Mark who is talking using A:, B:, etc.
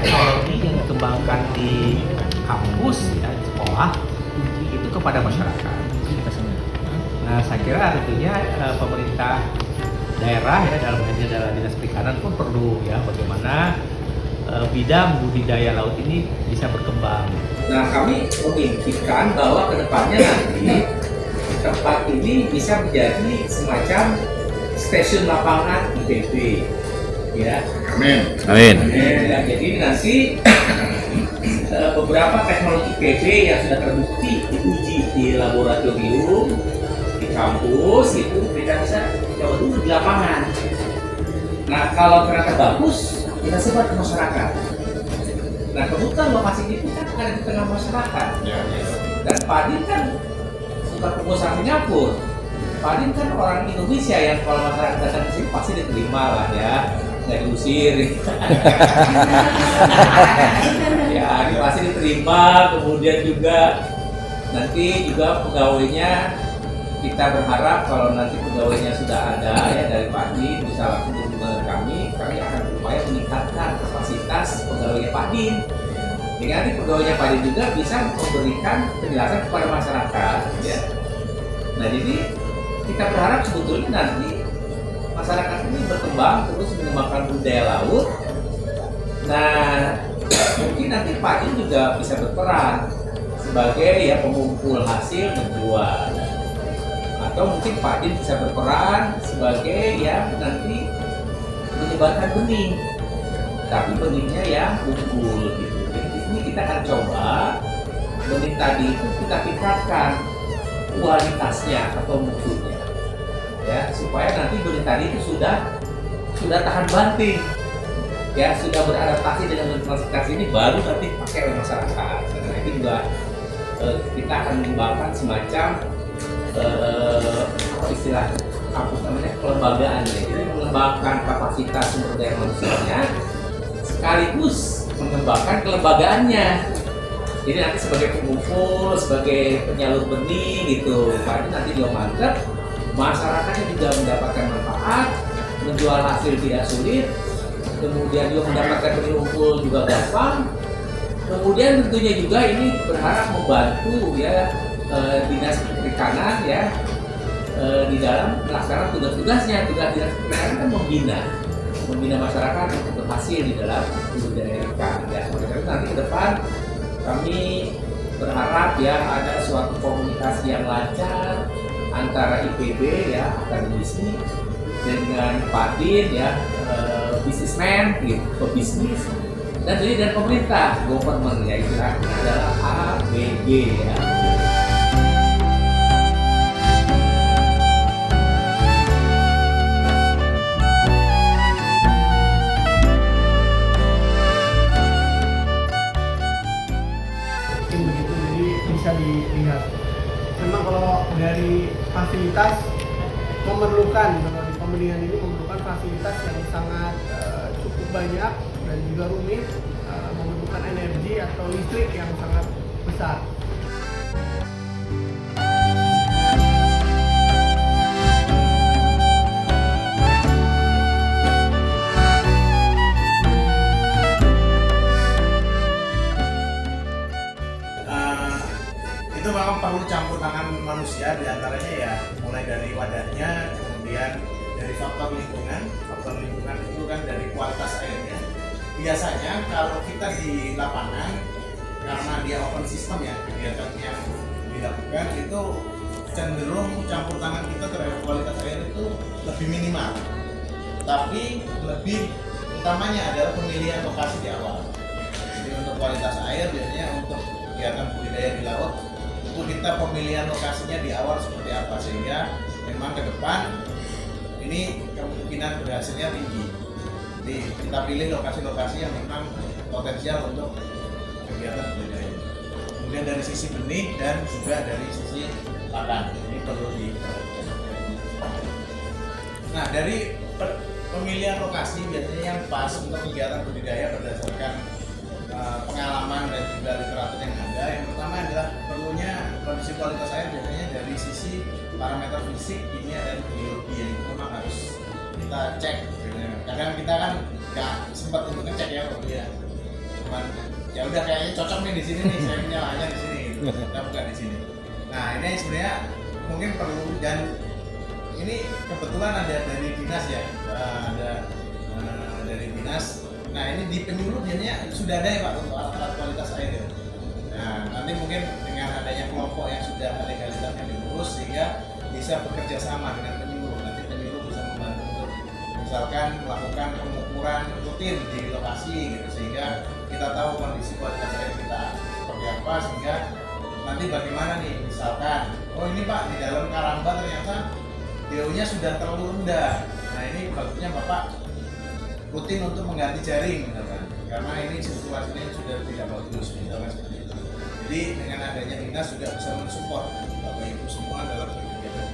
A: teknologi yang dikembangkan di kampus ya di sekolah itu kepada masyarakat. Nah, saya kira tentunya pemerintah daerah ya dalam hal ini adalah Dinas Perikanan pun perlu ya bagaimana bidang budidaya laut ini bisa berkembang. Nah, kami memimpikan bahwa kedepannya nanti tempat ini bisa menjadi semacam stasiun lapangan IPB, ya.
B: Amin.
C: Amin.
A: Ya, jadi nanti beberapa teknologi IPB yang sudah terbukti diuji di laboratorium, di kampus itu kita bisa coba dulu di lapangan. Nah, kalau ternyata bagus, kita sebar ke masyarakat. Nah, kebetulan lokasi itu kan ada di tengah masyarakat. Dan Pak Adin kan bukan pengusaha Singapura. Pak Adin kan orang Indonesia yang kalau masyarakat datang ke sini pasti diterima lah ya, nggak diusir. Ya, ini pasti diterima. Kemudian juga nanti juga pegawainya kita berharap kalau nanti pegawainya sudah ada ya dari Pak Adin bisa langsung berhubungan dengan kami akan berupaya meningkatkan kapasitas pegawainya Pak Adin. Jadi nanti pegawainya Pak Adin juga bisa memberikan penjelasan kepada masyarakat. Ya. Nah, jadi kita berharap sebetulnya nanti masyarakat ini berkembang terus mengembangkan budaya laut. Nah, mungkin nanti Pak Adin juga bisa berperan sebagai ya pengumpul hasil menjual. Atau mungkin Pak Adin bisa berperan sebagai yang nanti menyebarkan benih, tapi benihnya yang unggul gitu. Jadi ini kita akan coba benih tadi itu kita tingkatkan kualitasnya atau mutunya, ya supaya nanti benih tadi itu sudah tahan banting, ya sudah beradaptasi dengan klasifikasi ini baru nanti pakai oleh masyarakat. Nah itu juga kita akan mengembangkan semacam istilah apa namanya kelembagaan ya. Jadi mengembangkan kapasitas sumber daya manusianya sekaligus mengembangkan kelembagaannya. Jadi nanti sebagai pengumpul, sebagai penyalur benih gitu. Karena nanti dia mantap, masyarakatnya juga mendapatkan manfaat, menjual hasil tidak sulit, kemudian juga mendapatkan benih unggul juga gampang. Kemudian tentunya juga ini berharap membantu ya Dinas Perikanan ya di dalam melaksanakan tugas-tugasnya. Tugas Dinas Perikanan kan membina masyarakat untuk berhasil di dalam budidaya ikan. Ya, oleh karena nanti ke depan kami berharap ya ada suatu komunikasi yang lancar antara IPB ya akademisi dengan Pak Adin ya bisnismen gitu, pebisnis dan pemerintah government ya istilahnya adalah ABG ya.
D: Bisa dilihat. Memang kalau dari fasilitas memerlukan, kalau di pembelian ini memerlukan fasilitas yang sangat cukup banyak dan juga rumit, memerlukan energi atau listrik yang sangat besar.
B: Itu memang perlu campur tangan manusia, diantaranya ya mulai dari wadahnya, kemudian dari faktor lingkungan itu kan dari kualitas airnya. Biasanya kalau kita di lapangan karena dia open system ya kegiatan yang dilakukan itu cenderung campur tangan kita terhadap kualitas air itu lebih minimal, tapi lebih utamanya adalah pemilihan lokasi di awal. Jadi untuk kualitas air biasanya untuk kegiatan budidaya di laut itu kita pemilihan lokasinya di awal seperti apa sehingga memang ke depan ini kemungkinan berhasilnya tinggi. Jadi kita pilih lokasi-lokasi yang memang potensial untuk kegiatan budidaya. Kemudian dari sisi benih dan juga dari sisi pakan ini perlu diperhatikan. Nah dari pemilihan lokasi biasanya yang pas untuk kegiatan budidaya berdasarkan pengalaman dan juga literatur yang ada. Yang pertama adalah perlunya kondisi kualitas air biasanya dari sisi parameter fisik, kimia dan biologi yang itu memang harus kita cek. Kadang kita kan nggak sempat untuk ngecek ya, cuman ya udah kayaknya cocok nih di sini nih, saya punya lahannya di sini gitu. Kita buka di sini. Nah ini sebenarnya mungkin perlu, dan ini kebetulan ada dari dinas ya, ada dari dinas. Nah ini di penyuluh jadinya sudah ada ya Pak untuk alat-alat kualitas air ya. Nah nanti mungkin dengan adanya kelompok yang sudah legalitasnya diurus sehingga bisa bekerja sama dengan penyuluh. Nanti penyuluh bisa membantu untuk misalkan melakukan pengukuran rutin di lokasi gitu, sehingga kita tahu kondisi kualitas air kita seperti apa, sehingga nanti bagaimana nih misalkan oh ini Pak di dalam Karamba ternyata DO-nya sudah terlalu rendah. Nah ini bagusnya Bapak rutin untuk mengganti jaring misalkan, karena ini situasinya sudah tidak bagus misalkan seperti itu. Jadi dengan adanya dinas juga bisa mensupport Bapak Ibu semua dalam kegiatan